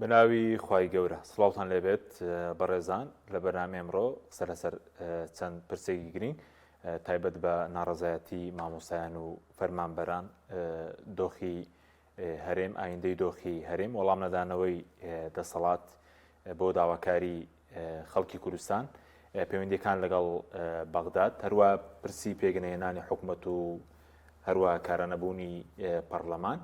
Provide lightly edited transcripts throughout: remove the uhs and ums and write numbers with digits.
بناوی خوای گەورە سڵاوتان لێبێت بەڕێزان لە بەرنامە ئەمڕۆ قسە لەسەر چەند پرسێکی گرنگ تایبەت بە ناڕەزایەتی مامۆستایان و فەرمانبەران دۆخی هەرێم ئایندەی دۆخی هەرێم وەڵام نەدانەوەی دەسەڵات بۆ داواکاری خەڵکی کوردستان پەیوەندیەکان لەگەڵ بەغداد هەروە پرسی پێگەنهێنانی حکوومەت و هەروە کارەنەبوونی پەرلەمان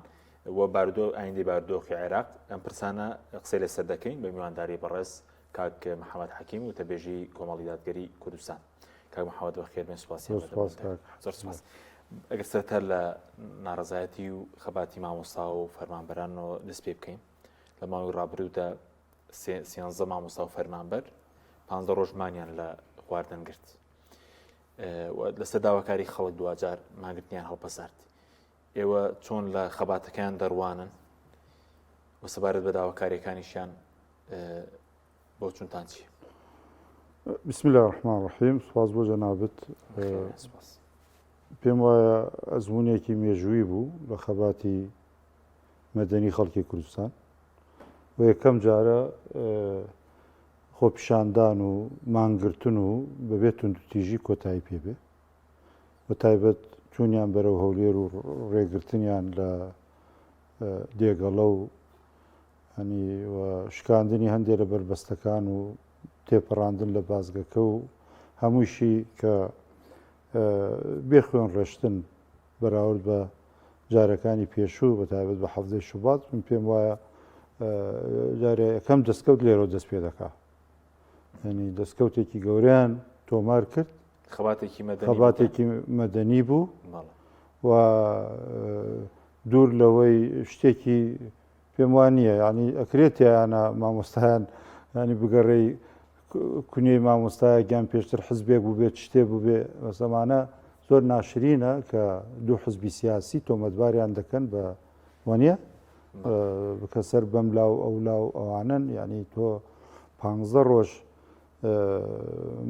و باردۆ ئایندەی باردۆخی عێراق ئەم پرسانە قسەی لەسەر دەکەین بە میوانداری بەڕێز کاک محەممەد حەکیم و تەبێژی کۆمەڵی دادگەری کوردستان. کاک محەممەد بەخێر بێن، سوپاس. ئەگەر سەرەتا لە ناڕەزایەتی و خەباتی مامۆستا و فەرمانبەرانەوە دەست پێ بکەین. لە ماوەی ڕابردوودا 13 مامۆستا و فەرمانبەر 15 ڕۆژمانیان لە خواردن گرت. لەسەر داواکاری خەڵک دوجار ماگرتنیان هەڵپەسارد. ئێوە چۆن لە خەباتەکان دەڕوانن و سەبارەت بە داواکاریەکانیشیان بۆ چونتان چی؟ بسم الله الرحمن الرحیم. سپاس بۆ جەنابەت. پێم وایە ئەزموونێکی مێژووی بوو لە خەباتی مەدەنی خەڵکی کوردستان و یەکەم جارە خۆپیشاندان و مانگرتن و بەبێت توندوتیژی کۆتایی پێبێ بە تایبەت چوونیان بەرەو هەولێر و ڕێگرتنیان لە دێگەڵە و شکاندنی هەندێک لە بربەستەکان و تێپەڕاندن لە بازگەکە و هەمووشی کە بێخوێن ڕێشتن بەراورد بە جارەکانی پێشوو بە تایبەت بە حەفزەی شوبات من پێم وایە جارێ یەکەم دەستکەوت لێرە دەست پێ دەکا، ینی دەستکەوتێکی گەوریان تۆمار کرد. خەباتێکی مەدەنی بوو و دوور لەوەی شتێکی پێم وان نییە، ینی ئەکرێت یانە مامۆستایان ینی بگەڕێی کونێی مامۆستایە گیان پێشتر حزبێک بوو بێت شتێ بوو بێ زەمانە زۆر ناشرینە کە دوو حزبی سیاسی تۆمەتباریان دەکەن بە وانە بکە سەر بەم لاو ئەو لاو ئەوانن، ینی تۆ 15 ڕۆژ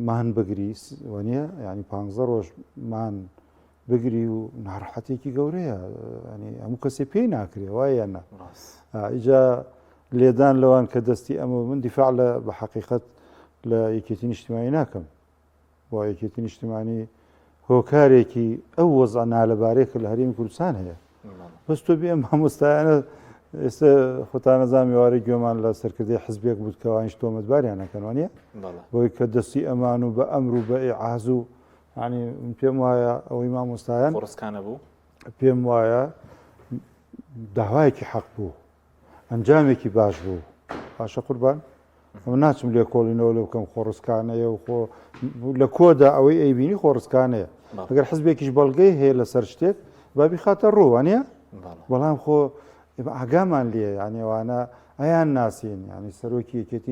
مان بگری وانە ینی 15 ڕۆژ مان بگری و ناڕەحەتێکی گەورەیە، ینی هەموو کەسێ پێی ناکرێ وایە یانە ئیجا لێدان لەوان کە دەستی ئەمە من دیفاع لە بە حەقیقەت لە یەکێتی نیشتیمانی ناکەم و یەکێتی نیشتیمانی هۆکارێکی ئەو وەزع نالەبارەیە کە لە هەرێمی کوردستان هەیە، بەس تۆ بێ مامۆستایانە ئێستا خۆتان نەزان میوارەی گوێمان لە سەرکردەی حزبێک بوو کەوانیش تۆمەتباریان نەکەن وانە بۆی کە دەستی ئەمان و بە ئەمر و بە ئیعاز و ینی پێم وایە ئەوەی مامۆستایان ڕستکانە بوو، پێم وایە داوایەکی حەق بوو، ئەنجامێکی باش بوو. پاشە قوربان ئەمە ناچم لێ کۆڵینەوە لێ بکەم خۆڕستکانەیە و خۆ لە کۆدا ئەوەی ئەیبینی خۆڕستکانەیە، ئەگەر حزبێکیش بەڵگەی هەیە لەسەر شتێک بابی خاتە ڕووانە، بەڵام خۆ ئاگامان لێ یانێوانە ئەیان ناسین، ینی سەرۆکی یەکێتی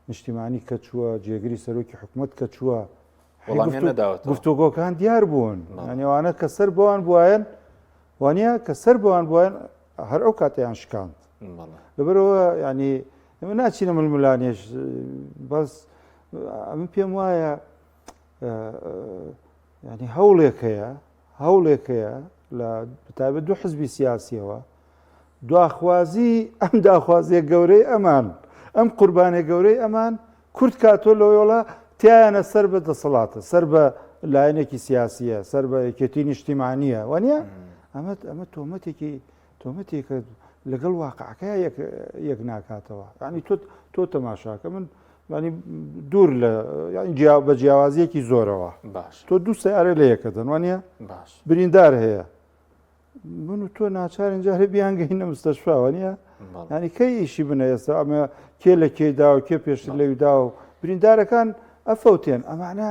نیشتیمانی کە چووە جێگری سەرۆکی حکوومەت کە چووە گفتوگۆکان دیار بوون، ینیوانە کە سەر بۆوان بواەن وانە کە سەر بۆوان بواەن هەر ئەو کاتیان شکاند لەبەرەوە ینی ئەمە ناچینە ململانێش بەس ئەمە پێم وایە ینی هەوڵێکەیە لە بەتایبەت دوو حزبی سیاسیەوە دواخوازی ئەم داخوازیە گەورەی ئەمان ئەم قوربانە گەورەی ئەمان کورد کاتۆ لەوەڵە تیانە سەر بە دەسەڵاتە سەر بە لایەنێکی سیاسیە سەر بە یەکێتی نیشتیمانیە وانە ئەمە تۆمەتێکە لەگەڵ واقعەکە یەک ناکاتەوە، ینی تۆ تەماشاکە من ینی دوور لە بە جیاوازیەکی زۆرەوە تۆ دوو سیارە لە یەکەدەن وانە بریندار هەیە من و تۆ ناچارن جارێ بیانگەینە مستەشفا وانە ینی کەی ئیشی بنە ئێستا ئەمە کێ لە کێدا و کێ پێشتر لەویدا و بریندارەکان ئەفەوتێن ئەمانە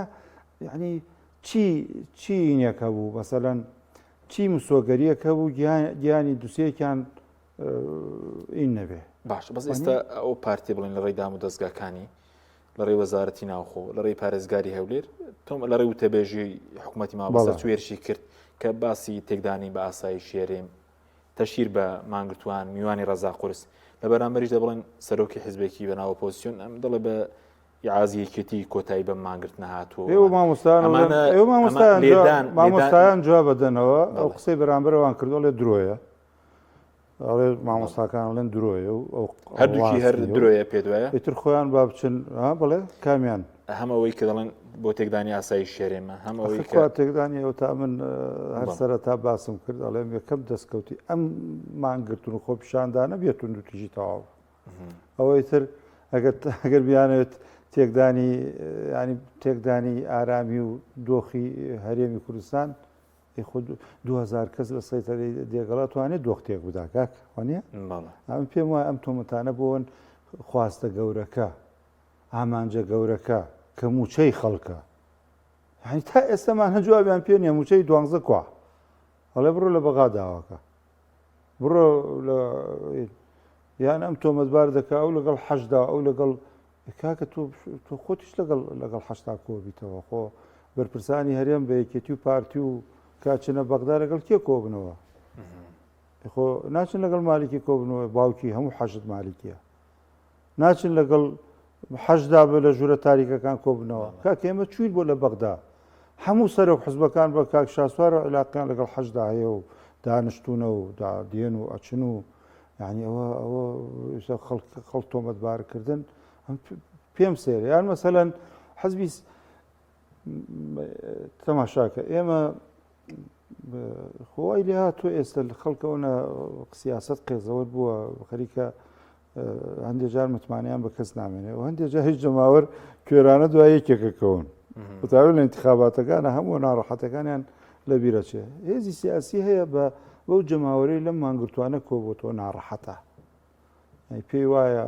ینی چی ئینەکە بوو مەسەلەن چی مسۆگەریەکە بوو گیانی دووسێکیان ئین نەبێ باش بەس ئێستا ئەو پارتی بڵین لە ڕێی دام و دەستگاکانی لە ڕێی وەزارەتی ناوخۆ لە ڕێی پارێزگاری هەولێر تۆم لە ڕێی وتەبێژی حکوومەتی مامۆستا توێرشی کرد کە باسی تێکدانی بە ئاسایی شێرێم تەشیر بە مانگرتوان میوانی ڕەزا قورس لە بەرامبەریش دەبڵێن سەرۆکی حزبێکی بە ناو ئۆپۆزیسیۆن ئەم دەڵێ بە یعازیەکێتی کۆتایی بە مانگرت نەهاتوە مامۆستایان جواب بەدەنەوە ئەو قسەی بەرامبەرەوان کردووە لێ درۆیە، ینی ئەمە تۆمەتێکی تۆمەتێکە لەگەڵ واقعەکە یەک ناکاتەوە، ینی تۆ تۆ تەماشاکە من ینی دوور لە ئەڵێ مامۆستاکان لەن درۆیە و هەردووکی هەر درۆیە پێ دوایە ئیتر خۆیان با بچن بڵێ کامیان هەمەوەی کە دەڵێن بۆ تێکدانی ئاسایی شێرێمە هەمەوەی تێکدانی ئەو تا من هەر سەرەتا باسم کرد ئەڵێم یەکەم دەستکەوتی ئەم مانگرتون و خۆ پیشاندانە بێتون دو تیژی تەواو ئەوەی تر ئەگەر بیانێت تێکدانی ینی تێکدانی ئارامی و دۆخی هەرێمی کوردستان 2000 کەس لە سەیتەری دێگەڵا توانێت دۆختێک بدا کاک وانە ئەم پێم وایە ئەم تۆمەتانە بۆن خواستە گەورەکە ئامانجە گەورەکە کە موچەی خەڵکە هەنی تا ئێستامان هەجوابیان پێ نیە موچەی دوانزە کوا هەڵێ بڕۆ لە بەغا داواکە بڕۆ یان ئەم تۆمەتبار دەکا ئەو لەگەڵ حەشدا ئەو لەگەڵ کاکە تۆ خۆتیش لەگەڵ حەشتا کۆبیتەوە خۆ بەرپرسانی هەرێم بە یەکێتی و پارتی و کاچنە بەغدا لەگەڵ کێ کۆبنەوە خۆ ناچن لەگەڵ مالیکی کۆبنەوە باوکی هەموو حەشت مالیکیە ناچن لەگەڵ حەشدا بە لە ژوورە تاریکەکان کۆبنەوە کاک ئێمە چوین بۆ لە بەغدا هەموو سەرۆک حزبەکان بە کاک شاسوارە علاقیان لەگەڵ حەشدا هەیە و دانیشتونە و دێن و ئەچن و یعنی ئەوە خەڵک تۆمەتبارکردن پێم سێر یان مەسەلەن حەزبی تەماشاکە ئێمە خۆی لێ هاتووە ئێستا خەڵکەونە سیاست قێزەوە بووە خەریکە هەندێک جار متمانیان بە کەس نامێنێ و هەندێک جار هیچ جەماوەر کوێرانە دوای یەکێکەکەون بتاوی لە انتخاباتەکانە هەموو ناڕەحەتەکانیان لە بیرەچێ هێزی سیاسی هەیە بەو جەماوەرەی لەم مانگرتوانە کۆبووەوە ناڕەحەتە پێی وایە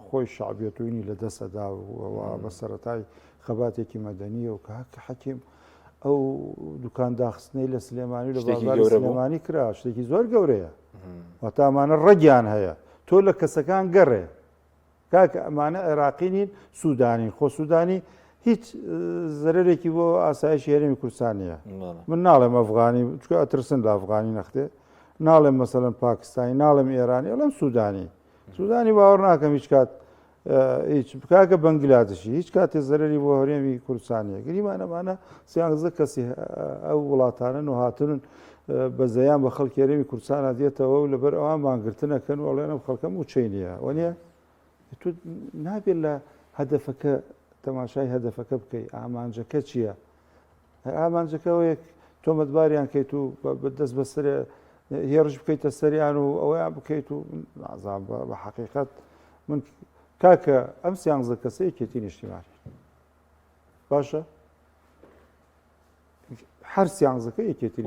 خۆی شعبێتوینی لە دەسەدا بە سەرەتای خەباتێکی مەدەنیە و کە حەکیم ئەو دوکان داخستنەی لە سلێمانی لە بازاری سلێمانی کرا شتێکی زۆر گەورەیە وەتامانە ڕەگیان هەیە تۆ لە کەسەکان گەڕێ کاکە ئەمانە عێراقی نین سوودانین خۆ سوودانی هیچ زەرێکی بۆ ئاسایشی هەرێمی کوردستانیە من ناڵێم ئەفغانی چکە ئەترسن لە ئەفغانی نەختێ ناڵێم مەسەلەن پاکستانی ناڵێم ئێرانی ئەڵێم سوودانی باوەڕ ناکەم هیچ کات هیچ بکاکە بەنگلادشی هیچ کاتێ زەرری بۆ هەرێمی کوردستانیە گریمانەمانە سیانزە کەسی ئەو وڵاتانن و هاتنن بە زەیان بە خەڵکی هەرێمی کوردستانە دێتەوە و لەبەر ئەوان مانگرتنەکەن و ئەڵێنە خەڵکەم و چەی نییە وەنیە تو نابێت لە هەدەفەکە تەماشای هەدەفەکە بکەیت ئامانجەکە چییە؟ ئامانجەکەەوەیەک تۆمەتباریان کەیت و دەست بەسەر هێڕش بکەیتە سەریان و ئەوەیان بکەیت و نازان بە حەقیقەت من کاکە ئەم سیانزە کەسە یەکێتی نیشتیمانی باشە؟ هەر سیانزەکە یەکێتی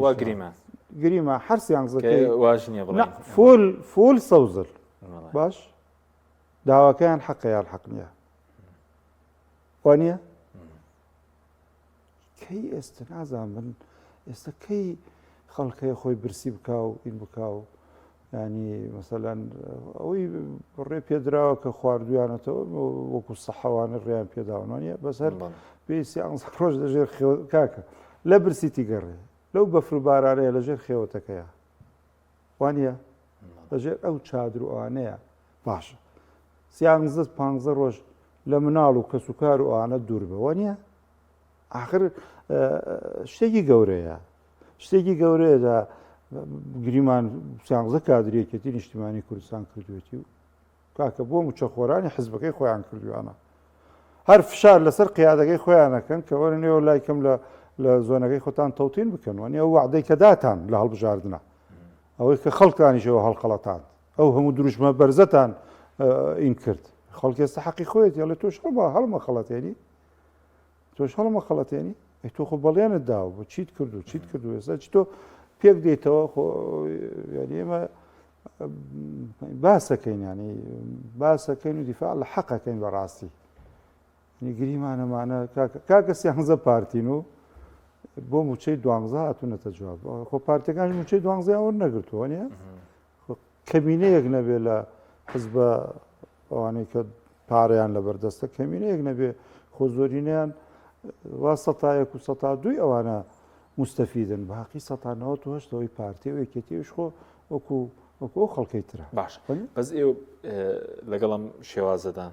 گریمە هەر سیانزەکەی واژ نییە بڵێن فۆل سەوزل باش داواکەیان حەقە یان حەق نییە وانە کەی ئێستا نازان من ئێستا کەی خەڵکەیە خۆی برسی بکا و ئین بکا و ینی مەسەلەن ئەوەی ڕێ پێدراوە کە خواردویانەتەوە وەکو سەحەوانە ڕێیان پێداوانە بەسەر پێویستی ڕۆژ لەژێر کاکە لە برسیتی گەڕێ لەو بەفر بارانەیە لەژێر خێوەتەکەیە وانە لەژێر ئەو چادر و ئەوانەیە باشە سیانزە 15 ڕۆژ لە مناڵ و کەسوکار و ئەوانە دوور بەوە نیە ئاخر شتێکی گەورەیە شتێکی گەورەیەدا گریمان سیانزە کادرێکێتی نیشتیمانی کوردستان کردوێتی و کاکە بۆ موچەخۆرانی حزبەکەی خۆیان کردوانە هەر فشار لەسەر قیادەکەی خۆیانەکەن کە وەرە نێوە لایکەم لە زۆنەکەی خۆتان تەوتین بکەن وانە ئەو وعدەی کە داتان لە هەڵبژاردنە ئەوەی کە خەڵکانیشەوە هەڵقەڵەتان ئەو هەموو دروشمە بەرزەتان ئین کرد خەڵکی ئێستا حەقی خۆیەتی ئەڵێ تۆش هەڵمە خەڵەتێنی تۆش هەڵمە خەڵەتێنی تۆ خۆ بەڵێنت داوە بۆ چیت کردو ئێستا چی تۆ پێک دێتەوە ئێمە باسەکەین ینی باسەکەین و دیفاع لە حەقەکەین بەڕاستی گریمانەمانە کاکە سیانزە پارتین و بۆ موچەی دوانزە هاتوونەتە جواب خۆ پارتەکانی موچەی دوانزەیان وەرنەگرتووە نیە کەمینەیەک نەبێ لە حزبە ئەوانەی کە پارەیان لە بەردەستە کەمینەیەک نەبێ خۆ زۆرینیان وا 102 ئەوانە مستەفیدن باقی 1970ەوەی پارتی و یەکێتیش خۆ وەکو خەڵکەی ترە باش بەس ئێوە لەگەڵم شێوازەدا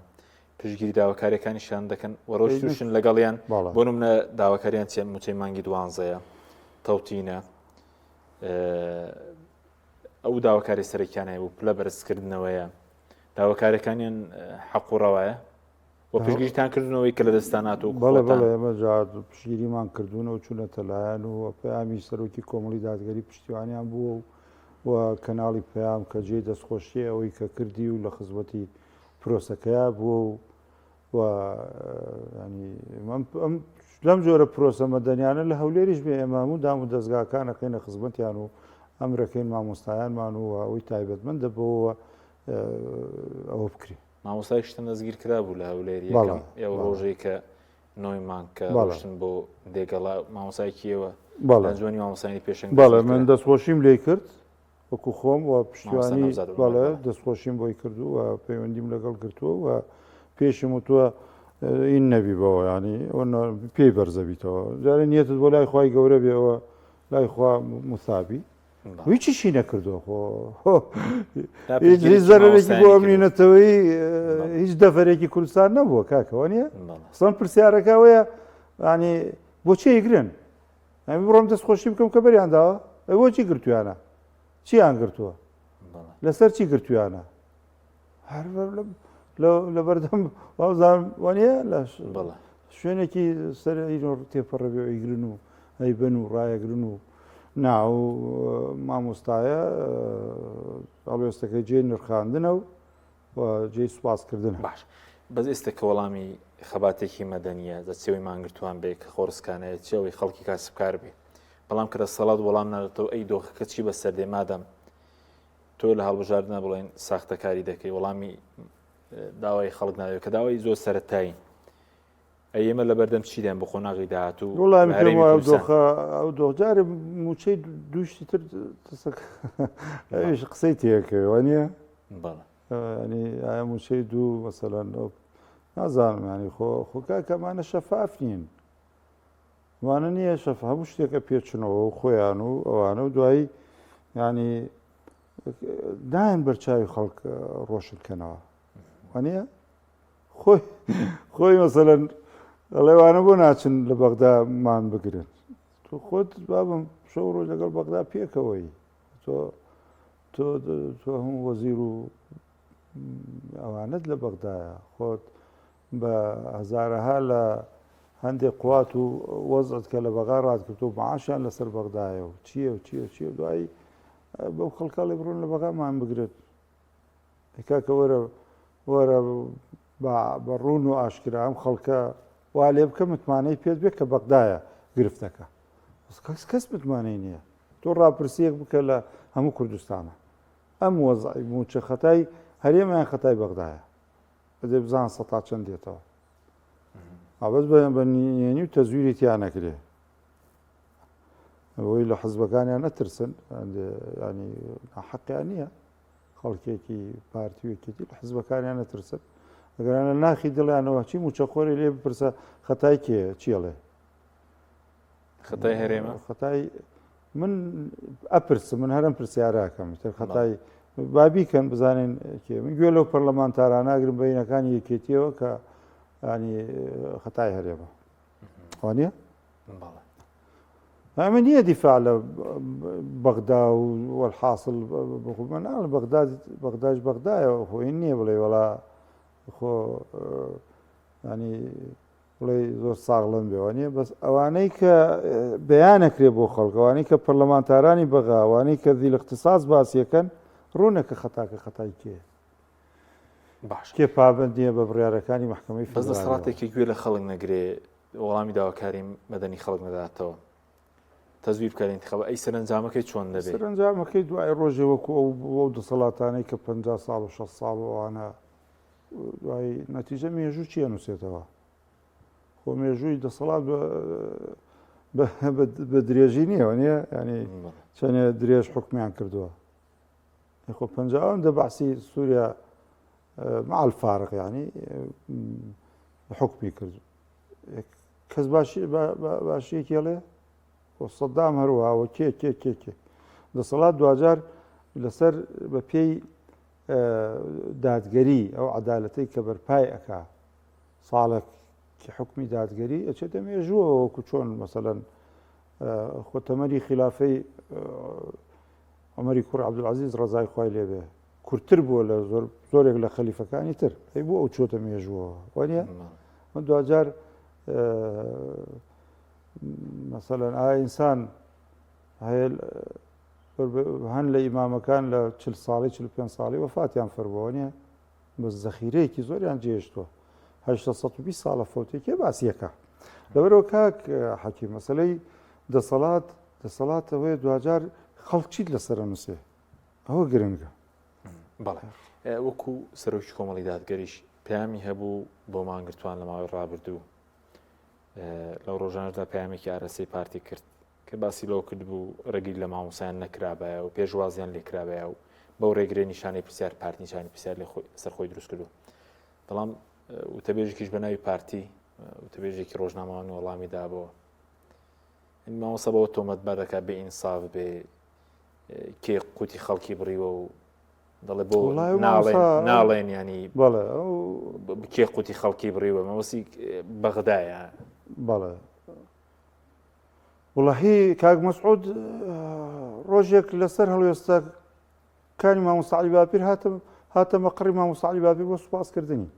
پشگیری داواکاریەکانیشان دەکەن وەڕۆژ تووشن لەگەڵیان بۆ نمونە داواکاریان موچەی مانگی دوانزەیە تەوتینە ئەو داواکاری سەرکیانە بوو پلە بەرزکردنەوەیە داواکاریەکانیان حەق و ڕەوایە بۆ پشتگیریتان کردنەوەی کە لە دەستانات و بەڵێ بەڵێ ئەمە جات پشگیریمان کردوونەوە چوونەتە لایەن و پەیامی سەرۆکی کۆمەڵی دادگەری پشتیوانیان بووە و کەناڵی پەیام کە جێی دەستخۆشیە ئەوەی کە کردی و لە خزمەتی پرۆسەکەیە بووە و ئەم لەم جۆرە پرۆسە مەدەنیانە لە هەولێریش بێ ئێمە هەموو دام و دەستگاکانە خێنە خزمەتیان و ئەمرەکەین مامۆستایانمان و ئەوەی تایبەتمەندە بەوە ئەوە بکرێ مامۆستای شتن دەستگیر کرا بوو لە هەولێری ئێوە ڕۆژەی کە نۆیمان کە ڕۆشتن بۆ دێگەڵا مامۆسایکیەوە جوانی مامۆسانی پێشنگ بەڵێ من دەستخۆشیم لێ کرد وەکو خۆم و پشتیوانی بەڵێ دەستخۆشیم بۆی کردو و پەیوەندیم لەگەڵ گرتووە و پێشم وتووە این نەبی بەوە ینی پێی بەرزەبییتەوە جارە نیەتت بۆ لای خی گەورە بێەوە لای خوا موسابی هیچیشی نەکردووە خۆ هیچ زەرێکی بۆ ئەمرینەتەوەی هیچ دەفەرێکی کوردستان نەبووە کاکەوە نیە سەن پرسیارەکەوەیە ینی بۆچی ئیگرن ئەمی بڕۆم دەستخۆشی بکەم کە بەریانداوە بۆچی گرتویانە چیان گرتووە لەسەر چی گرتویانە هەر لە بەردەم وانە لە شوێنێکی سەر تێپەڕەبێ ئەیگرن و ئەیبن و ڕایەگرن و ناو مامۆستایە ئەڵێستەکەی جێ نرخاندنە و جێی سوپاسکردن باش بەس ئێستا کە وەڵامی خەباتێکی مەدەنیە دەچێەوەی مانگرتوان بێ کە خۆرسکانەیە چێەوەی خەڵکی کاسبکار بێ بەڵام کە سەڵات وەڵام نادێتەوە ئەی دۆخەکە چی بە سەردێ مادەم تۆ لە هەڵبژاردنە بڵێن ساختەکاری دەکەی وەڵامی داوای خەڵک ناوێت کە داوای زۆر سەرەتایی ئەمە لە بەردەم چیدان بۆ خۆناغی داهات و وڵامی ئەو دۆجارێ موچەی دووشتی تر قسەی تێکەوە نییە ینی ئایا موچەی دوو مەسەلەن نازانم ینی خۆکە کەمانە شەفاف نین وانە نییە شەف هەموو شتێکە پێچنەوە و خۆیان و ئەوانە و دوایی ینی داین بەرچاوی خەڵک ڕۆشنکەنەوە وانە خۆی مەسەلەن لەوانە بۆ ناچن لە بەغدا مان بگرن تۆ خۆت بابم شەو ڕۆژ لەگەڵ بەغدا پێکەوەی تۆ هەموو وەزیر و ئەوانت لە بەغدایە خۆت بە هەزارەها لە هەندێک قوات و وەزت کە لە بەغا ڕاتکردو و معاشیان لەسەر بەغدایە و چییە و چییە دوایی بەو خەڵکاڵی بڕۆن لە بەغامان بگرێت کاکە وەرە بەڕوون و ئاشکرا ئەم خەڵکە وا لێ بکە متمانەی پێت بێت کە بەغدایە گرفتەکە کەس متمانەی نییە تۆ ڕاپرسیەک بکە لە هەموو کوردستانە ئەم وەزعی موچە خەتای هەرێمەیان خەتای بەغدایە بەدێ بزان سەتا چەند دێتەوە ئابەت بە نێنی و تەزویری تیان نەکرێ ئەوەی لە حزبەکانیان نەترسن ینی حەقیان نییە خەڵکێکی پارتیوێکێتی لە حزبەکانیان نەترسن ئەگەرانە ناخی دڵیانەوە چی موچەخۆری لێ بپرسە خەتای کێ چیڵێ خەتای هەرێمە خەتای من ئەپرسم من هەرم پرسیاراکەم تر خەتای بابیکەن بزانین کێ من گوێ لەو پەرلەمانتاران ناگرم بەینەکانی یەکێتیەوە کە ینی خەتای هەرێمە وانە ئەمە نییە دیفاع لە بەغدا و وەالحاصل بخمەنا لە بەغداش بەغدایەوە خۆی نییە بڵێ وەڵا خۆ ینی بڵێ زۆر ساغڵم بێوانە بەس ئەوانەی کە بەیانەکرێ بۆ خەڵکەوانەی کە پەرلەمانتارانی بەغاوانەی کە دیل اختصاص باسیەکەن ڕوونەکە خەتاکە خەتای کێ باش کێ پابندیە بە بڕیارەکانی محکەمەی بەس دەسەڵاتێکی گوێ لە خەڵک نەگرێ وەڵامی داواکاری مەدەنی خەڵک نەداتەوە تەزویر بکارین انتخابە ئەی سەرنجامەکەی چۆن دەبێت سەرنجامەکەی دوای ڕۆژێ وەکو ئەو دەسەڵاتانەی کە 50 ساڵ و 6 ساڵ ئەوانە دوای نەتیجە مێژوو چیە نووسێتەوە خۆ مێژووی دەسەڵات بە درێژی نییەوە نیە ینی چەندێ درێژ حکمیان کردووە خۆ 50 دە باسی سووریا مع الفارق ینی حکمی کرد کەس باشیەکێڵێ سەدام هەروەوە کێ دەسەڵات دوجار لەسەر بە پێی دادگەری ئەو عەدالەتەی کە بەرپای ئەکا ساڵێک حکمی دادگەری ئەچێتە مێژووەوە، وەکو چۆن مەسەلەن خۆتەمەری خلافەی عمەری کوڕ عەبدولعەزیز ڕەزای خوای لێبێ کورتتر بووە لە زۆرێک لە خەلیفەکانی تر ئەی بۆ ئەو چۆتە مێژووە وانە من دوجار مەسەلەن ئایا ئینسان هەیە هەن لە ئیمامەکان لە 40 ساڵی 45 ساڵی وەفاتیان فەربووە نیە بە زەخیرەیەکی زۆریان جێشتووە 820 ساڵە فەوتێکی باسیەکە لەبەرەوە کاک حەکیم مەسەلەی دەسەڵات ئەوەیە دوجار خەڵکیت لەسەر نووسێ ئەوە گرنگە بەڵێ وەکو سەرۆکی کۆمەڵی دادگەریش پەیامی هەبوو بۆ مانگرتوان لە ماوەی ڕابردوو لەو ڕۆژانەدا پەیامێکی ئارەسەی پارتی کرد کە باسی لەو کرد بوو ڕێگیر لە مامۆسایان نەکرابایە و پێشوازیان لێکرابایە و بەو ڕێگرێ نیشانەی پرسیار پارتی نیشانی پرسیار لێ سەرخۆی دروست کردو بەڵام وتەبێژێکیش بە ناوی پارتی وتەبێژێکی ڕۆژنامەوان وەڵامی دابەوە مامۆسا بەوە تۆمەتبار دەکات بێ ئینساف بێ کێ قوتی خەڵکی بڕیوە و دەڵێ بۆ ناڵێن ینی بەڵێ کێ قوتی خەڵکی بڕیوە مەوەسی بەغدایە بەڵێ وڵاهی کاک مەسعود ڕۆژێک لەسەر هەڵوێستەکانی مامۆستا عەلی باپیر هاتە مەقڕی مامۆستا عەلی باپیر بۆ سوپاسکردنی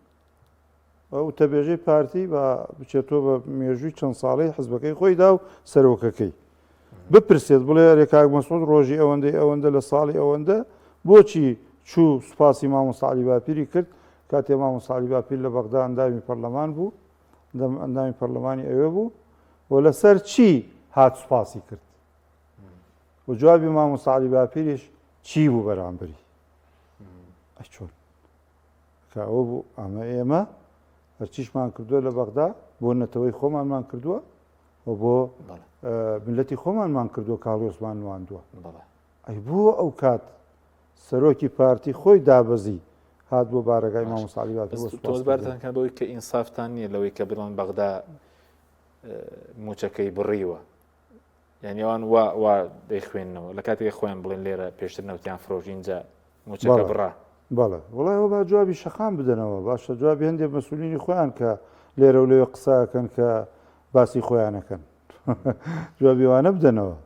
ئەو تەبێژەی پارتی بە بچێتەوە بە مێژووی چەند ساڵەی حزبەکەی خۆی دا و سەرۆکەکەی بپرسێت بڵێ ڕێ کاک مەسعود ڕۆژی ئەوەندە لە ساڵی ئەوەندە بۆچی چوو سوپاسی مامۆستا عەلی باپیری کرد کاتێ مامۆستا عەلی باپیر لە بەغدا ئەندامی پەرلەمان بوو ئەندامی پەرلەمانی ئەوێ بوو و لەسەر چی هات سوپاسی کرد و جوابی مامۆستا عەلی باپیریش چی بوو بەرامبەری چۆن کە ئەوە بوو ئەمە ئێمە هەرچیشمان کردووە لە بەغدا بۆ نەتەوەی خۆمانمان کردووە و بۆ ملەتی خۆمانمان کردووە کاڵۆسمان نواندووە ئەی بۆ ئەو کات سەرۆکی پارتی خۆی دابەزی هات بۆ بارەکەی مامۆستا عەلی باپیر تۆزبارتان کە بەوەی کە ئینسافتان نییە لەوەی کە بڵێن بەغدا موچەکەی بڕیوە یعنی ئەوان وا دەیخوێننەوە لە کاتێک خۆیان بڵێن لێرە پێشتر نەوتیان فرۆژی اینجا موچەکە بڕا بەڵێ وڵایەوە با جوابی شەقام بدەنەوە باشە جوابی هەندێک مەسئولینی خۆیان کە لێرە و لێوێ قساکەن کە باسی خۆیانەکەن جوابی وانە بدەنەوە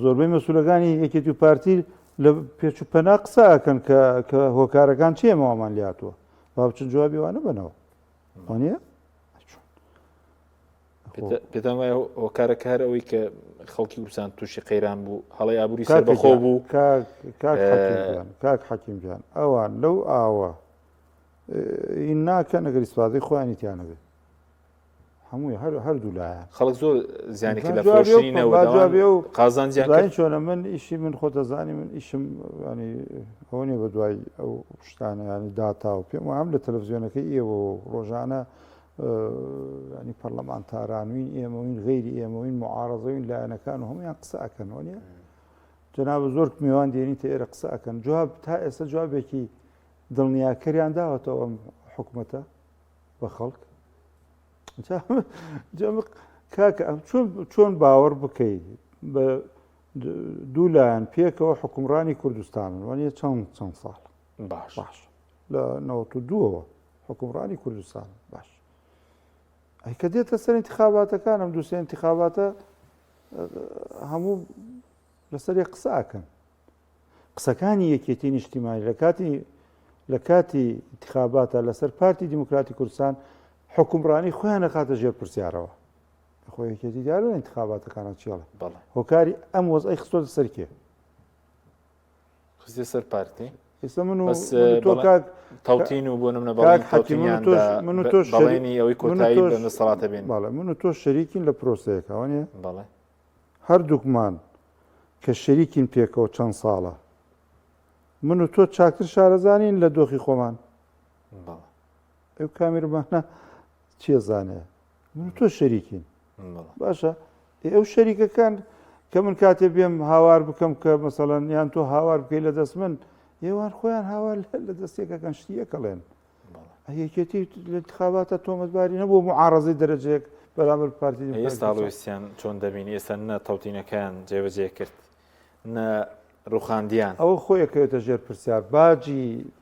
زۆربەی مەسئولەکانی یەکێتی و پارتی لە پێچ و پەنا قساکەن کە هۆکارەکان چێ ماوەمان لاتووە با بچن جوابی وانە بنەوە وانە پێتان وایە هۆکارەکە هەر ئەوەی کە خەڵکی کوردستان تووشی قەیران بوو هەڵی ئابووری سەربەخۆ بوو کاک حەکیمجان ئەوان لەو ئاوە ئین ناکەن ئەگەر ئیسپادەی خۆیانی تیانە بێت هەمووی هەردوو لایەن خەڵک زۆر زیانێکی لە فرۆشتنینەوە قازانجیان چۆنە من ئیشی من خۆ دەزانی من ئیشم ینی ئەوە نیە بە دوای ئەو شتانە ینی داتا و پێم وام لە تەلەڤیزیۆنەکەی ئێوە ڕۆژانە ینی پەرلەمانتارانوین ئێمەوین غەیری ئێمەوین معارەزەوین لایەنەکان و هەمویان قسە ئەکەنەوە نیە جەنابە زۆر میوان دێنیتە ئێرە قسە ئەکەن جواب تا ئێستا جوابێکی دڵنیاکەریان داوەتەوە ئەم حکوومەتە بە خەڵک کاکە چۆن باوەڕ بکەیت بە دوو لایەن پێکەوە حکومڕانی کوردستانن وانە چەند ساڵ باش لە 92ەوە حکومڕانی کوردستان باش ئەی کە دێتە سەر انتخاباتەکان ئەم دووسێ انتخاباتە هەموو لەسەری قسە ئەکەن قسەکانی یەکێتی نیشتیمانی لە کاتی انتخاباتە لەسەر پارتی دیموکراتی کوردستان حکومڕانی خۆیان نەخاتە ژێر پرسیارەوە خۆی یەکێتی دیارە انتخاباتەکانە چێڵە هۆکاری ئەم وەزعی خستۆتە سەر کێ خستێ سەر پارتی ئێستا من و تۆ کاک تەوتین و بۆ نمونە بەڵێنی ئەوەی کۆتایی بە دەسەڵاتە بێن باڵێ من و تۆ شەریکین لە پرۆسەیەک ئەوانە بەڵێ هەردووکمان کە شەریکین پێکەوە چەند ساڵە من و تۆ چاکتر شارەزانین لە دۆخی خۆمان ئەو کامیرمانە چیە زانێ من و تۆ شەریکین باشە ئەو شەریکەکان کە من کاتێ بێم هاوار بکەم کە مەسەڵەن یان تۆ هاوار بکەی لە دەست من ئێوان خۆیان هاوار لە دەستێکەکەن شتیەکەڵێن یەکێتی لە انتخاباتە تۆمەتباری نەبوو معارەزەی دەرەجەیەک بەرامبەر پارتی ئێستا هەڵوێستیان چۆن دەبینی ئێستا نە تەوتینەکەیان جێبەجێ کرد نە ڕوخاندیان ئەوە خۆیەکەوێتە ژێر پرسیار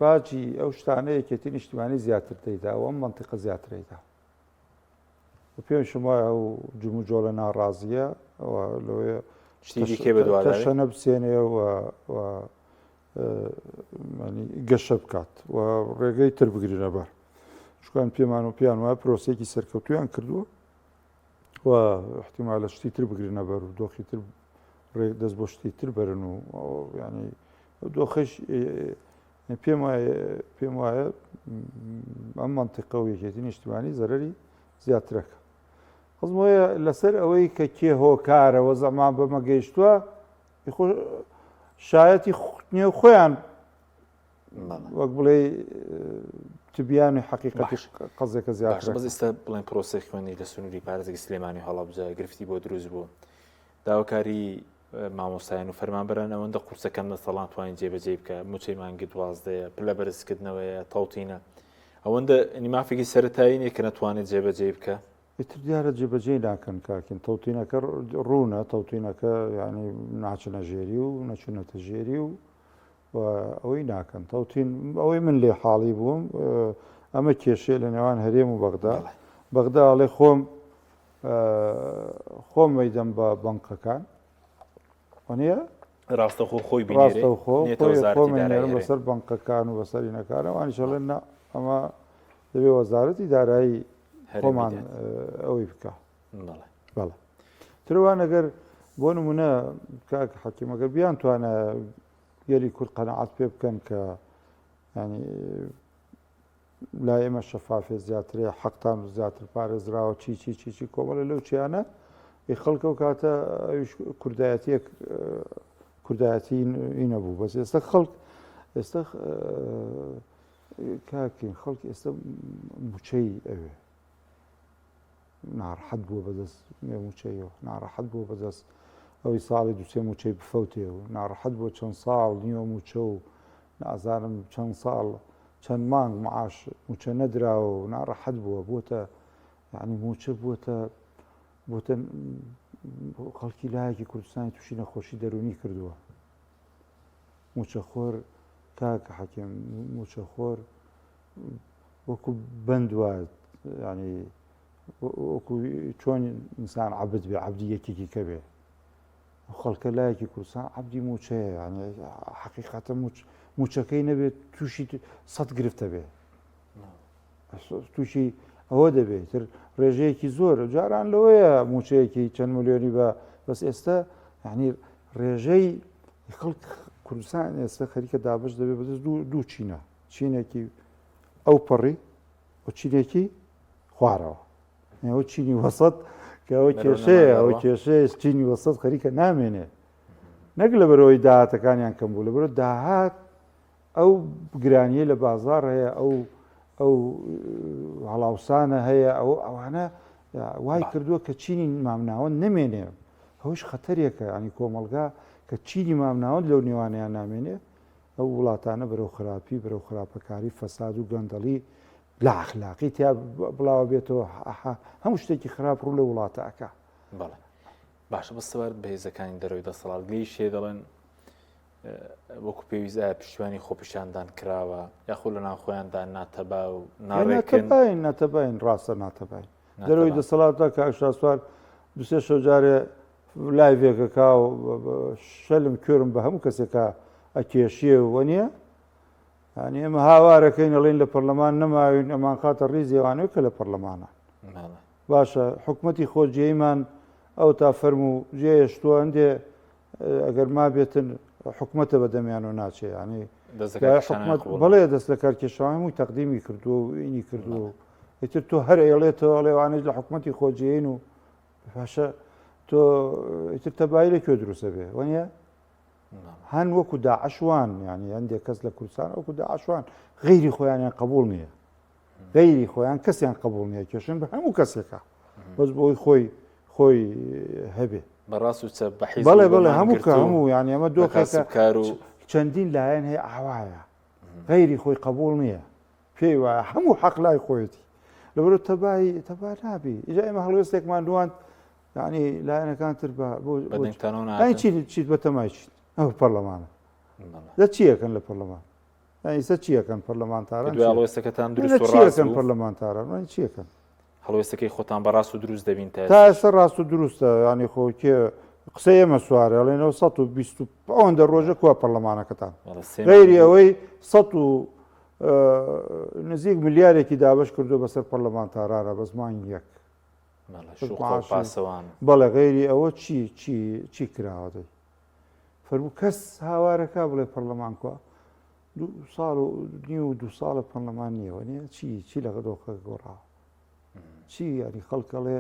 باجی ئەو شتانە یەکێتی نیشتیمانی زیاتر دەیدا و ئەم منتیقە زیاترەیدا پێم شما ئەو جمو جۆڵە ناڕازیە لەوەیە شتی دیکەی بە دوواداری شەنە بسێنێ و گەشە بکات و ڕێگەی تر بگرینە بەر شکان پێمان و پیان وایە پرۆسێکی سەرکەوتویان کردووە و احتیمال لە شتی تر بگرینە بەر و دۆخی تر دەست بۆ شتی تر بەرن و ینی دۆخش پێم وایە ئەم منتیقە و یەکێتی نیشتیمانی زەرەری زیاترەکە حەزم وایە لەسەر ئەوەی کە کێ هۆکارەوە زەمان بەمە گەیشتووە شایەتی نێو خۆیان وەک بڵێ تبیانی حقیقەتی قەزێکە زیاتر بەس ئێستا بڵێن پرۆسی خوێنی لە سنووری پارێزێکی سلێمانی هەڵەبجە گرفتی بۆ دروست بوو داواکاری مامۆستایان و فەرمانبەران ئەوەندە قورسەکەم لە سەڵان توانین جێبەجێ بکە موچەی مانگی دوازدەیە پلە بەرزکردنەوەیە تەوتینە ئەوەندە نیمافێکی سەرەتایی کە نەتوانێت جێبەجێ بکە ئیتر دیارە جێبەجێ ناکەن کاکن تەوتینەکە ڕوونە تەوتینەکە ینی ناچنە ژێری و نەچونەتە ژێری و ئەوەی ناکەن تەوتین ئەوەی من لێ حاڵی بووم ئەمە کێشێ لە نێوان هەرێم و بەغدا ئەڵێ خۆم مەیدەم بە بەنکەکان وانە ڕاستەخۆ خۆی خۆمێنێرم بەسەر بەنکەکان و بەسەری نەکارە وانیشەڵێن ئەمە دەبێ وەزارەتی دارایی خۆمان ئەوەی بکە بەڵێ تروان ئەگەر بۆ نمونە کاک حەکیم ئەگەر بیان توانە گەری کورد قەنەعات پێ بکەن کە ینی لای ئێمە شەفافێ زیاترێ حەقتان و زیاتر پارێزراوە چی کۆمەڵە لەو چیانە خەڵکە و کاتە کوردایەتی نەبوو بەس ئێستا خەڵک ئێستا کاکین خەڵکی ئێستا موچەی ئەوێ ناڕەحەت بووە بەدەست موچەیەوە ناڕەحەت بووە بەدەست ئەوەی ساڵی دووسێ موچەی بفەوتێ و ناڕەحەت بووە چەند ساڵ نیوە موچە و نازانم چەند ساڵ چەند مانگ معاش موچە نەدراوە و ناڕەحەت بووە بۆتە یعنی موچە بووە خەڵکی لایەکی کوردستانی تووشی نەخۆشی دەرونی کردووە موچەخۆر کاکە حەکیم موچەخۆر وەکو بەند وایە ینی وەکو چۆن ئینسان عەبد بێ عەبدی یەکێکی کە بێ خەڵکە لایەکی کوردستان عەبدی موچەیە ینی حەقیقەتە موچەکەی نەبێت تووشی سەد گرفتە بێ تووشی ئەوە دەبێت تر ڕێژەیەکی زۆر جاران لەوەیە موچەیەکی چەند ملیۆنی بە بەس ئێستا ینی ڕێژەی خەڵک کوردستان ئێستا خەریکە دابش دەبێت بەدەست دوو چینە چینێکی ئەو پەڕی و چینێکی خوارەوە ئەوە چینی وەسەد کە ئەوە کێشەیە ئەو کێشەیە چینی وەسەد خەریکە نامێنێ نەک لە بەرەوەی داهاتەکانیان کەم بوو لە بەرەوە داهات ئەو گرانیە لە بازار هەیە ئەو هەڵاوسانە هەیە ئەوانە وای کردووە کە چینی مامناوەند نمێنێ ئەوش خەتەرێکە ینی کۆمەلگا کە چینی مامناوەند لەو نێوانیان نامێنێ ئەو وڵاتانە بەرەو خراپی بەرەو خراپەکاری فەساد و گەندەڵی لا ئەخلاقی تیا بڵاوە بێتەوە هەموو شتێکی خراپ ڕوو لە وڵاتەکە بەڵێ باشە بەستەوار بەهێزەکانی دەرەوەی دەسەڵات گەی شێ دەڵێن وەکو پێویست پشتیوانی خۆپیشاندان کراوە یاخۆ لە ناو خۆیاندا ناتەبا و ناتەباین ڕاستە ناتەباین دەرەوەی دەسەڵاتە کە شاسوار دوسێ شەوجارێ لایڤێکەکە و شەلم کوێرم بە هەموو کەسێکە ئەکێشیە وەنیە ینی ئێمە هاوارەکەین ئەڵێن لە پەرلەمان نەماوین ئەمان خاتە ڕیزیێوانەوە کە لە پەرلەمانە باشە حکوومەتی خۆجێیمان ئەو تا فەرم و جێشتووە هەندێ ئەگەر ما بێتن حکوومەتە بەدەمیان و ناچێ ینی بەڵێ دەست لە کارکێشەوانی هەمووی تەقدیمی کردووە و ئینی کردووە ئیتر تۆ هەر ئێڵێتەوە ئەڵێوانێت لە حکوومەتی خۆجێین و باشە تۆ ئیتر تەبایی لەکوێ دروستە بێ وەنیە هەن وەکو داعشوان ینی هەندێک کەس لە کوردستان وەکو داعشوان غەیری خۆیانیان قبول نییە غەیری خۆیان کەسیان قبول نییە کێشن بە هەموو کەسێکە بەس بۆی خۆی هەبێ بەڕاست و چە بەحیز بەڵێ هەموو ینی ئەمە دۆخەکە چەندین لایەن هەیە ئاوایە غەیری خۆی قبول نییە پێی وایە هەموو حەق لای خۆیەتی لەبەرەوە تەبا نابی ئیجا ئێمە هەڵوێستێکمان دوان ینی لایەنەکان تر چیت بە تەمای چیت ئەو پەرلەمانە لە چیەکەن لە پەرلەمان ئیستا چیەکەن پەرلەمانتاران هەڵوێستەکەتان چیەکەن پەرلەمانتاران چیەکەن هەڵوێستەکەی خۆتان بەڕاست و دروست دەبین تا ئێستا ڕاست و دروستە ینی خۆکێ قسەی ئێمە سوارە ئەڵێنەوە 120 ئەوەندە ڕۆژە کووە پەرلەمانەکەتان بەڵێ غیری ئەوەی 100 نزیک ملیارێکی دابش کردو بەسەر پەرلەمانتارانە بە زمانی یەک پاسەوان بەڵێ غیری ئەوە چی کراوە دەی فەرموو کەس هاوارەکە بڵێ پەرلەمان کووە 2 ساڵ و نیو و 2 ساڵە پەرلەمان نییەوە نیە چی لەگە دۆخە گۆڕاوە چی ینی خەڵکەڵێ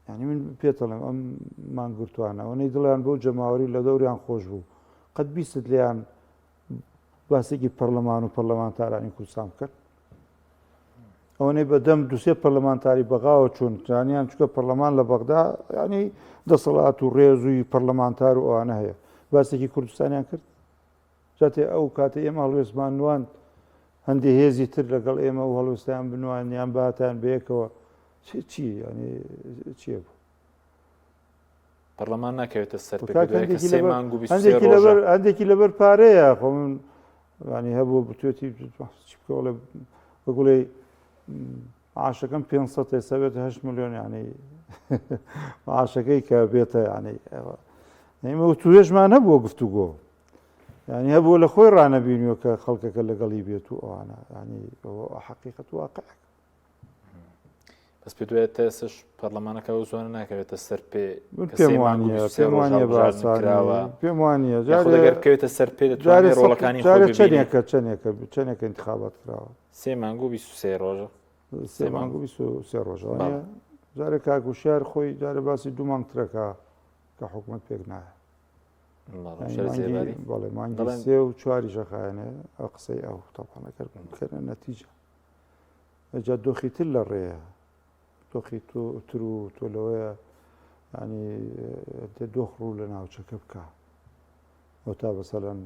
ینی من پێتەڵێم ئەم مانگرتوانە ئەوەی دڵیان بۆ جەماوەری لە دەوریان خۆش بوو قەت بیست لیان باسێکی پەرلەمان و پەرلەمانتارانی کوردستان کرد ئەوەی بەدەم دوسێ پەرلەمانتاری بەغاوە چۆن جانیان چکە پەرلەمان لە بەغدا ینی دەسەڵات و ڕێزووی پەرلەمانتار و ئەوانە هەیە باسێکی کوردستانیان کرد جاتێ ئەو کاتە ئێمە هەڵوێستمان نوان هەندێک هێزی تر لەگەڵ ئێمە و هەڵوێستیان بنوانیان باتیان بەیەکەوە چی ینی چیە بوو پەرلەمان ناکەوێتە سەر هەندێکی لەبەر پارەیە خۆ من ینی هەبوو بتوێتی بکەڵێ بگوڵێ معاشەکەم 500 سەبێت 8 ملیۆن ینی معاشەکەی کە بێتە ینی ئێمە توێژمان هەبووە گفتوگۆ ینی هەبوو لە خۆی ڕانەبینیوە کە خەڵکەکە لەگەڵی بێت و ئەوانە ینی حەقیقەت واقع بەس پێ دوێت تێسش پەرلەمانەکە و زۆنە ناکەوێتە سەر پێم وانە باسراوە پێم وانە جارگەرکەوێتە سەر پێ ڕۆڵەکانی چەندێکە انتخابات کراوە 3 مانگ و 23 ڕۆژە 3 مانگ و 23 ڕۆژە جارێک کاکوشار خۆی جارە باسی 2 مانگترەکە کە حکوومەت پێک نایە بەڵێ مانگی 3 و 4 شەخایەنێ ئەو قسەی ئەو تاپانەکەکەنە نەتیجە ئەجا دۆخی تر لە ڕێیە دۆخی تر و تۆ لەوەیە ینی دۆخ ڕوو لە ناوچەکە بکە ئەو تا بەسەلەن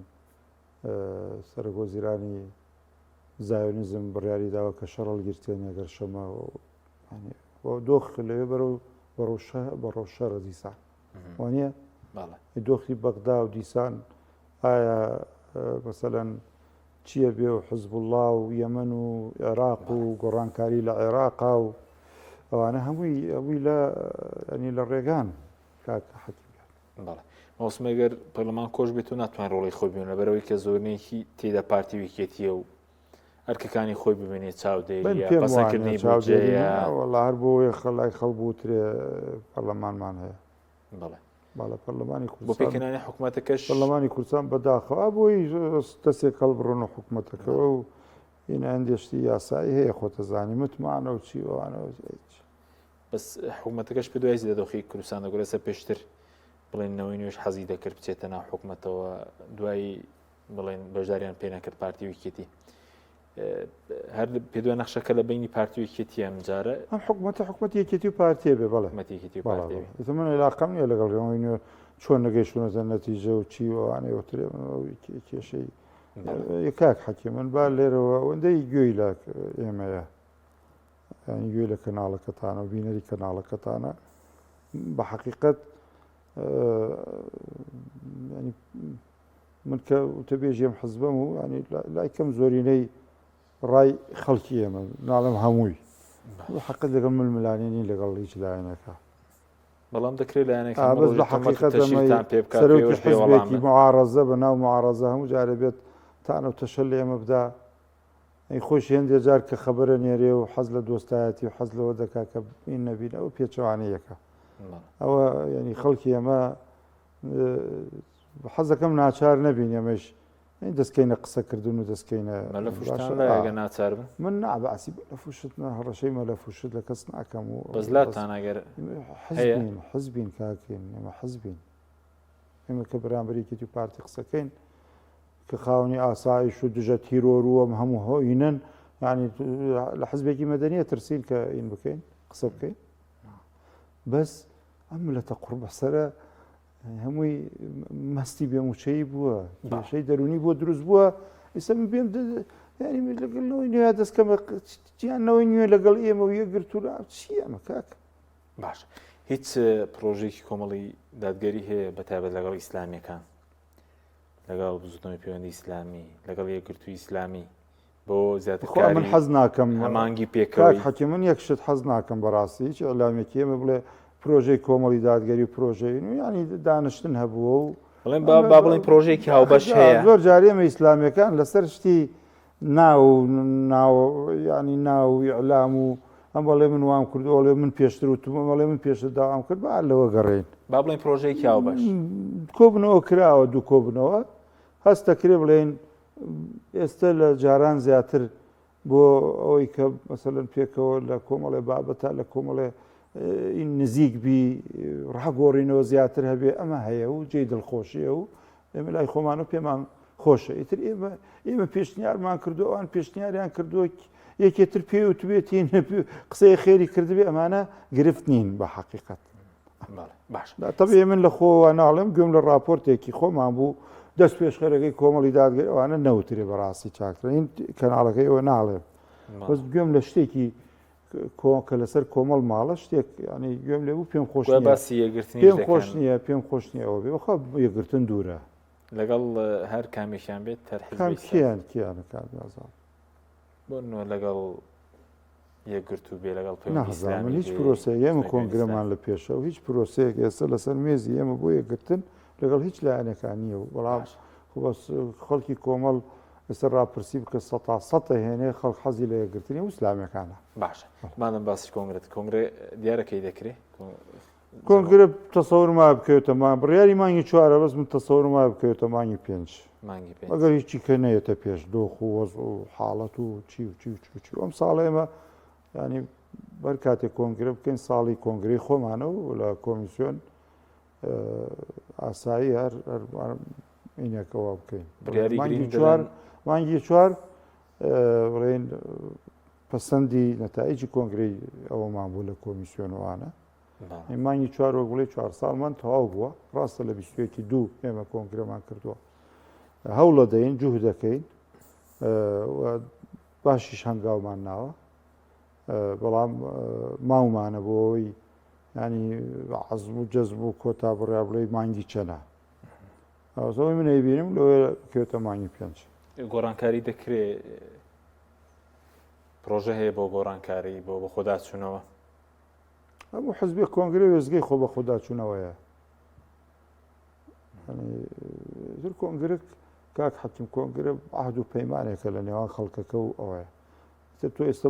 سەرۆکوەزیرانی زایۆنیزم بڕیاری داوە کە شەڕەڵ گرتێن ئەگەر شەمە دۆخ لەوێ بەڕۆ شەڕە دیسان وانە دۆخی بەغدا و دیسان ئایا مەسەلەن چییە بێ و حزب الله و یەمەن و عێراق و گۆڕانکاری لە عێراقا و ئەوانە هەمووی ینی لە ڕێگان کاکە حەکیمیان مەوسمەگەر پەرلەمان کۆش بێت و ناتوان ڕۆڵی خۆی بێن لەبەرەوەی کە زۆرنێکی تێدا پارتی ویکێتیە و ئەرکەکانی خۆی ببێنێت چاودێریکردنی وەڵا هەر بۆ خەڵای خەڵبووترێ پەرلەمانمان هەیە باڵە پەرلەمانی بۆ پێکەنانی حکوومەتەکەش پەرلەمانی کوردستان بەداخەوە بۆی دەستێک هەڵبڕۆنە حکوومەتەکەەوە و این هەندێشتی یاسایی هەیە خۆتەزانی متمانە و چیوانەوە بەس حکوومەتەکەش پێ دوای دەدۆخی کوردستان دەگوێسە پێشتر بڵێنەوەی نوێش حەزی دەکرد بچێتە ناو حکوومەتەوە دوایی بڵێن بەشداریان پێ نەکرد پارتی ویکێتی هەر پێ دوای نەخشەکە لە بینی پارتی ویکێتی ئەم جارە ئەم حکوومەت یەکێتی و پارتیە بێ بەڵێ من علاقەم نییە لەگەڵەوەی نوێ چۆن نەگەیشتونەتە نەتیجە و چیوانەوەترێ کێشەی کاک حەکی من با لێرەوە ئەوەندەی گوێی لە ئێمەیە گوێ لە کەناڵەکەتانە و بینەری کەناڵەکەتانە بە حەقیقەت من کە وتەبێژیم حزبم و ینی لای کەم زۆرینەی ڕای خەڵکی ئێمە ناڵم هەمووی حەقت لەگەڵ ململانێنی لەگەڵ هیچ لایەنەکە بەڵام دەکرێت لایەنێک بەس لە حەقیقەت سەرۆکی حزبێکی معارەزە بە ناو معارەزە هەموو جارە بێت تانە تەشە لە ئێمە بدا ئەی خۆشی هەندێک جار کە خەبەرە نێرێ و حەز لە دۆستایەتی و حەز لەوە دەکا کە این نەبین ئەو پێچەوانەیەکە ئەوە ینی خەڵکی ئێمە حەزەکەم ناچار نەبین ئەمەش دەستکەینە قسەکردن و دەستکەینە ناچار من نابعسی لە فوشت هەڕەشەی مە لە فوشت لە کەس ناکەم و بەزلاتانەگەر حزبین کاکەین ئێمە حزبین ئێمە کە بەرامبەرێکی پارتی قسەکەین کە خاوەنی ئاسایش و دژە تیرۆرووەم هەموو هۆینن ینی لە حزبێکی مەدەنیە ترسین کە ئین بکەین قسە بکەین بەس ئەم لەتە قوڕ بەسەرە هەمووی مەستی بێموچەی بووە کێشەی دەرونی بۆ دروست بووە ئێستا من پێم ینی لەگەڵەوەی نوێ دەستکەمە گیانەوەی نوێ لەگەڵ ئێمە و یەکگرتوورا چی ئەمە کاک باش هیچ پرۆژێکی کۆمەڵی دادگەری هەیە بەتایبەت لەگەڵ ئیسلامیەکان لەگەڵ بزوتنەوەی پەیوەندی ئیسلامی لەگەڵ یەکگرتووی ئیسلامی بۆ زیاترکاری من حەز ناکەم هەمانگی پێکەوەی حەکی من یەک شت حەز ناکەم بەڕاستی هیچ ئەلامێکی ئێمە بڵێ پرۆژەی کۆمەڵی دادگەری و پرۆژەی ینی دانیشتن هەبووە و بڵێن با بڵین پرۆژێکی هاوبەش هەیە زۆر جاری ئێمە ئیسلامیەکان لەسەر شتی ینی ناو ئیعلام و ئەم بەڵێ من وام کردو ئەڵێ من پێشتر و بەڵێ من پێشتر داوام کرد با لەوە گەڕێین با بڵین پرۆژەیەکی هاوبەش کۆبنەوە کراوە دوو کۆبنەوە هەست دەکرێ بڵێن ئێستا لە جاران زیاتر بۆ ئەوەی کە مەسەلەن پێکەوە لە کۆمەڵێ بابەتە لە کۆمەڵێ نزیک بی ڕاگۆڕینەوە زیاتر هەبێ ئەمە هەیە و جێی دڵخۆشیە و ئێمە لای خۆمان و پێمان خۆشە ئیتر ئێمە پێشنیارمان کردو ئەوان پێشنیاریان کردووە یەکێتر پێ و توێتین قسەی خێری کردبێ ئەمانە گرفت نین بە حەقیقەت باش تەبێ من لە خۆوە ناڵێم گوێم لە راپۆرتێکی خۆمان بوو دەست پێشخەرەکەی کۆمەڵی دادگەری ئەوانە نەوترێ بەڕاستی چاکترە این کەناڵەکەی ئەوە ناڵێم بەس گوێم لە شتێکی کە لەسەر کۆمەڵ ماڵە شتێک ینی گوێم لێ بوو پێم خۆش پێم خۆش نییە ئەوە بێ بەخوا یەکگرتن دوورە لەگەڵ هەر کامێکیان بێت کیان کارزان بۆ لەگەڵ یەکگرت و بێ لەگەڵ نازانم هیچ پرۆسەیە ئێمە کۆنگرەمان لە پێشە و هیچ پرۆسەیەک ئێستا لەسەر مێزی ئێمە بۆ یەکگرتن لەگەڵ هیچ لایەنەکان نییە و بەڵام خەڵکی کۆمەڵ ئێستا ڕاپرسی بکە سەدە هێنێ خەڵک حەزی لە یەکگرتنی و ئیسلامیەکانە باشە مادەم باسی کۆنگرە دیارەکەی دەکرێت کۆنگرە تەسەور ما بکەوێتە مان بڕیاری مانگی چوارە بەس من تەسەور ما بکەوێتە مانگی پێنج ئەگەر هیچی کە نەیەتە پێش دۆخ و وەز و حاڵەت و چی ئەم ساڵە ئێمە ینی بەر کاتێک کۆنگرە بکەین ساڵی کۆنگری خۆمانە و لە کۆمیسیۆن ئاسایی هەر عینەکەەوە بکەین مانگی چوار بڵێن پەسەندی نەتائیجی کۆنگری ئەوەمان بوو لە کۆمیسیۆنەوانە مانگی چوار وەک بڵێ 4 ساڵمان تەواو بووە ڕاستە لە 22 ئێمە کۆنگرەمان کردووە هەوڵە دەین جوه دەکەین باشیش هەنگاومان ناوە بەڵام ماومانە بۆ ئەوەی ینی عەزم و جەزم و کۆتا بڕیا بڵێ مانگی چەنە ئەوەی من ئەیبینم لەوێ کێتە مانگی پێنج گۆڕانکاری دەکرێت پرۆژە هەیە بۆ گۆڕانکاری بۆ خۆداچوونەوە هەموو حزبی کۆنگرە وێزگەی خۆ بە خۆداچوونەوەیە زر کۆنگرە کاک حەکیم کۆنگرە عەهد و پەیمانێکە لە نێوان خەڵکەکە و ئەوەیە تۆ ئێستا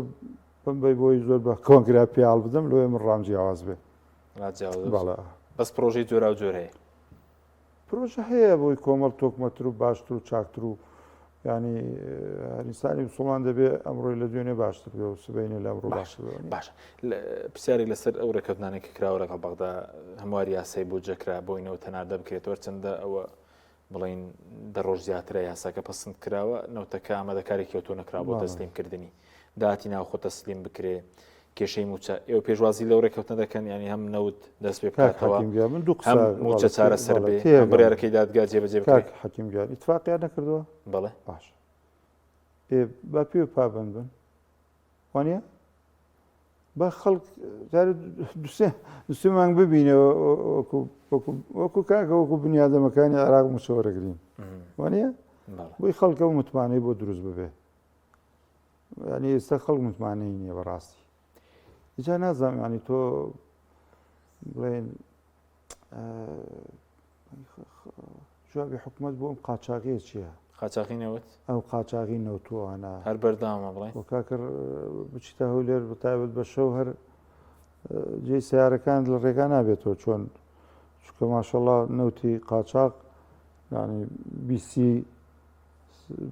بمبەی بۆی زۆر بە کۆنگرا پیاڵ بدەم لەوێ من ڕامجیاواز بێ بەس پرۆژەی جۆرا و جۆر هەیە پرۆژە هەیە بۆی کۆمەڵ تۆکمەتر و باشتر و چاکتر و ینی هەریستانی مسڵمان دەبێ ئەمڕۆی لە دوێنێ باشتر بێ و سبەینە لە ئەمڕۆ باشتر باش پرسیاری لەسەر ئەو ڕێکەوتانێکی کراوە لەگەڵ بەغدا هەمواری یاسای بۆ جەکرا بۆینەوە تەناردە بکرێتەوە چەندە ئەوە بڵین دە ڕۆژ زیاترە یاساکە پەسەند کراوە نەوتەکە ئامادەکارێکی ئەوتۆ نەکرا بۆ تەسلیمکردنی داهاتی ناو خۆ تەسلیم بکرێ کێشەی موچە ئێوە پێشوازی لەو ڕێکەوتنە دەکەن ینی هەم نەوت دەست پێ بکاتەوە هەم موچە چارە سەر بێ بڕیارەکەی دادگا جێبەجێ بکرێت حەکیمگیان ئیتفاقیان نەکردووە بەڵێ باش با پێ پابند بن وانە بە خەڵک دوسێ مانگ ببینەوە وەکو کاکە وەکو بنیادەمەکانی عێراق مشەوەرەگرین وانە بۆی خەڵکە و متمانەی بۆ دروست ببێ ینی ئێستا خەڵک متمانەی نییە بەڕاستی جا نازانم ینی تۆ بڵێن جوابی حکومەت بۆ ئەم قاچاقیە چییە؟ قاچاقی نەوت؟ ئەو قاچاقی نەوتووانە هەر بەردەوامە بڵێ بۆ کاکر بچیتە هەولێر بەتایبەت بە شەو هەر جێی سیارەکان لە ڕێگا نابێتەوە چۆن چکە ماشەڵڵا نەوتی قاچاق ینی بیسی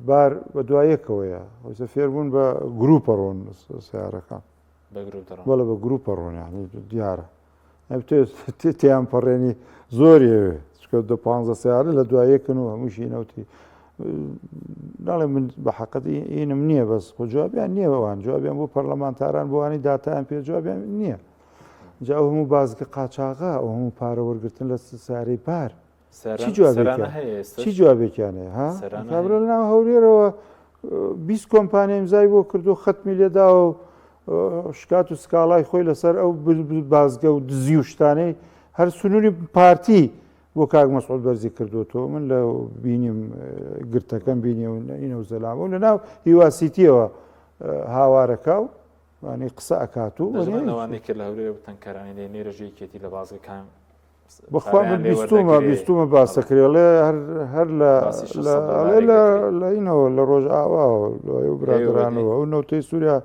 بار بە دوایەکەوەیە ئەوسە فێربوون بە گروپە ڕۆن سیارەکان بەڵە بە گروپە ڕۆنیانی دیارە تیان پەڕێنی زۆریەوێ چکە 15 سیارە لە دوایەکن و هەمووشی نەوتی ناڵێ من بە حەقەت ئینم نییە بەس خۆ جوابیان نییە بەوان جوابیان بۆ پەرلەمانتاران بۆوانی داتایان پێ جوابیان نییە جا ئەو هەموو بازگە قاچاغا ئەو هەموو پارە وەرگرتن لە سیارەی پار چی جوابێکیانەیە کابرا لە ناو هەولێرەوە 20 کۆمپانیا ئیمزای بۆ کردو خەتمی لێدا و شکات و سکاڵای خۆی لەسەر ئەو بازگە و دزی و شتانەی هەر سنووری پارتی بۆ کاک مەسعود بەرزی کردوەوە من لە بینیم گرتەکەم بینیەوە ئینە و زەلامە و لە ناو هیواسیتیەوە هاوارەکە و وانی قسە ئەکات و لەوانەیە کرد لە هەورەیە تەنکەرانی لێ نێرەژەی کێتی لە بازگەکان بەخوا من بیستمە باسەکرێڵێ هەر لە اینەوە لە ڕۆژ ئاواوە و برادرانەوە ئەو نەوتەی سووریا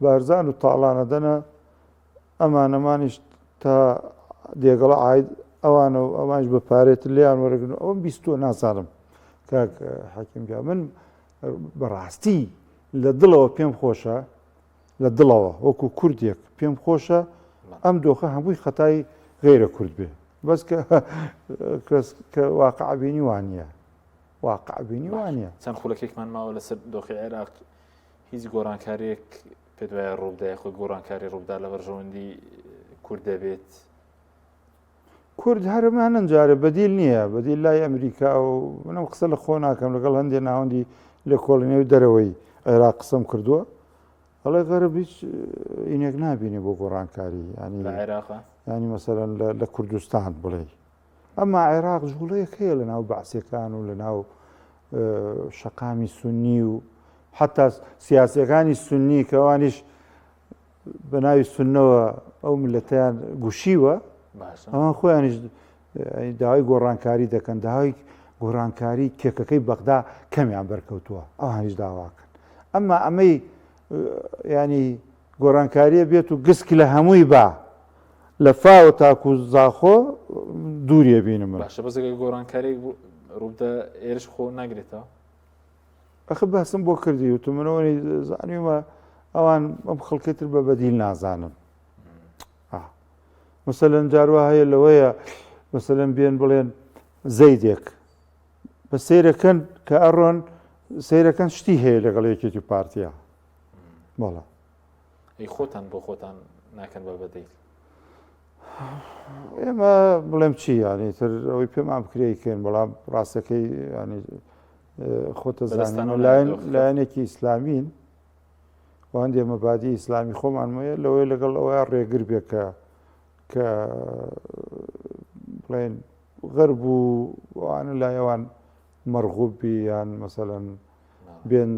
بارزان و تاڵانە دەنە ئەمانەمانیش تا دێگەڵە عید ئەوانە و ئەمانش بە پارێت لیان وەرەگرن ئەوم بیستوە نازانم کاک حەکیمگا من بەڕاستی لە دڵەوە پێم خۆشە لە دڵەوە وەکو کوردێک پێم خۆشە ئەم دۆخە هەمووی خەتای غیرە کورد بێ بەس کە واقعبینی وانە واقعبینی وانە چەند خولەکێکمان ماوە لەسەر دۆخی عێراق هیچ گۆڕانکاریەک پێ دوایە ڕوودای خۆی گۆڕانکاری ڕوودا لە بەرژەوەندی کورد دەبێت کورد هەرمان ئەنجارە بەدیل نییە بەدیل لای ئەمریکا و منم قسە لە خۆ ناکەم لەگەڵ هەندێک ناوەندی لە کۆڵنیێ و دەرەوەی عێراق قسەم کردووە ئەڵێ غەرب هیچ ئینێک نابینێ بۆ گۆڕانکاری ینی مەسەرەن لە کوردستان بڵێ ئەمما عێراق ژوڵەیەک هەیە لە ناو بەعسیەکان و لە ناو شەقامی سونی و حتا سیاسەکانی سونی کەوانیش بە ناوی سونەوە ئەو ملەتیان گوشیوە ئەوان خۆیانیش داوای گۆڕانکاری دەکەن داوای گۆڕانکاری کێکەکەی بەغدا کەمیان بەرکەوتووە ئەوانیش داواکەن ئەمما ئەمەی ینی گۆڕانکاریە بێت و گسکی لە هەمووی با لە فاوە تاکو و زاخۆ دووریە بینم باشە بەزەکە گۆڕانکاری ڕوودا ئێرش خۆ ناگرێتەوە ئەخە باسم بۆ کردی و تو منەوەی زانیومە ئەوان ئەم خەڵکەتر بە بەدیل نازانن مەسەلەن جاروە هەیە لەوەیە مەسەلەن بێن بڵێن زەیدێک بە سیرەکەن کە ئەڕۆن سیرەکەن شتی هەیە لەگەڵ یەکێتی پارتیا بەڵە ئەی خۆتان بۆ خۆتان ناکەن بە بەدەیل ئێمە بڵێم چی ینی تر ئەوەی پێمان بکرێکێن بەڵام ڕاستەکەی ینی خۆتە زانین و لایەنێکی ئیسلامین و هەندێک مەبادی ئیسلامی خۆمانمەیە لەوەی لەگەڵ ئەوەیە ڕێگر بێکە کە بڵێن غەرب و ئەوانە لایەوان مەرغوبی یان مەسەلەن بێن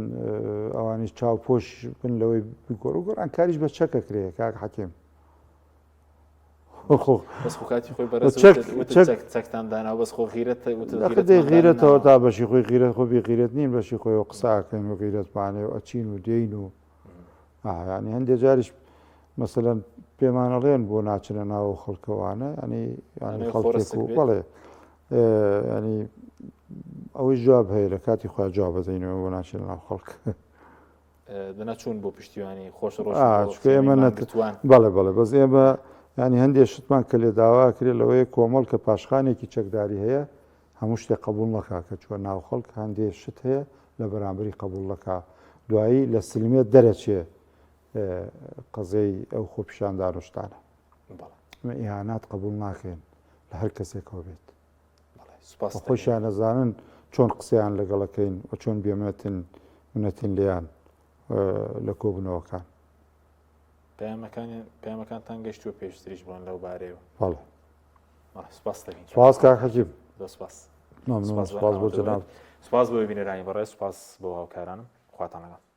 ئەوانیش چاوپۆش بن لەوەی بگۆڕ و گۆڕانکاریش بە چەکەکرێ کاک حەکیم چەکتان دانا بەس خۆ غیرەتەوە تا بەشی خۆی غیرەت خۆ بێغیرەت نین بەشی خۆی و قساکەین و غیرەتمانێ و ئەچین و دێین و ینی هەندێک جاریش مەسەلەن پێمانەڵێن بۆ ناچنە ناو خەڵکەوانە ینی خەڵکێک و بەڵێ ینی ئەوەی جواب هەیە لە کاتی خوا جواب بەدەینەوە بۆ ناچنە ناو خەڵک دەناچوون بۆ پشتیوانی خۆش ئێمە بەڵێ بەڵێ بەس ئێمە ینی هەندێک شتمان کە لێ داوا کرێت لەوەیە کۆمەڵ کە پاشخانێکی چەکداری هەیە هەموو شتێک قبول نەکا کە چوە ناو خەڵک هەندێک شت هەیە لە بەرامبەری قبول نەکا دوایی لە سلمێت دەرەچێ قەزەی ئەو خۆپیشاندان شتانە ئیهانات قبول ناکەین لە هەر کەسێکەوە بێت خۆشیان نەزانن چۆن قسەیان لەگەڵەکەین و چۆن بێمەتین لیان لە کۆبوونەوەکان پەیامەکانتان گەشتووە پێشتریش بڵێن لەو بارەیەوە بەڵێ سپاس کاک حەکیم سپاس بۆ جەناب سپاس بۆ بینەرانی بەڕێز سپاس بۆ هاوکارانم خواتان لەگەڵ